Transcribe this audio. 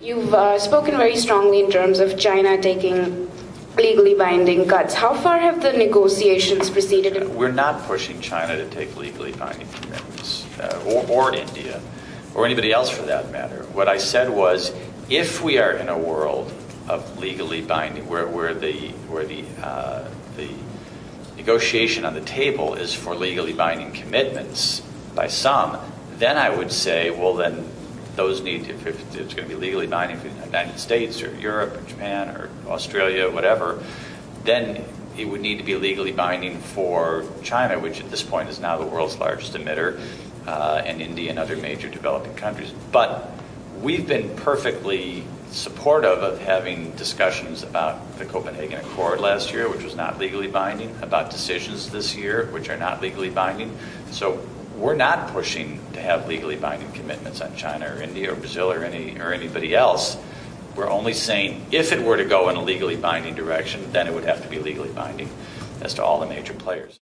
You've spoken very strongly in terms of China taking legally binding cuts. How far have the negotiations proceeded? We're not pushing China to take legally binding commitments, or India, or anybody else for that matter. What I said was, if we are in a world of legally binding, where the negotiation on the table is for legally binding commitments by some, then I would say, well, then those need, if it's going to be legally binding for the United States or Europe or Japan or Australia, whatever, then it would need to be legally binding for China, which at this point is now the world's largest emitter, and India and other major developing countries. But we've been perfectly supportive of having discussions about the Copenhagen Accord last year, which was not legally binding, about decisions this year, which are not legally binding. So we're not pushing to have legally binding commitments on China or India or Brazil or anybody else. We're only saying if it were to go in a legally binding direction, then it would have to be legally binding as to all the major players.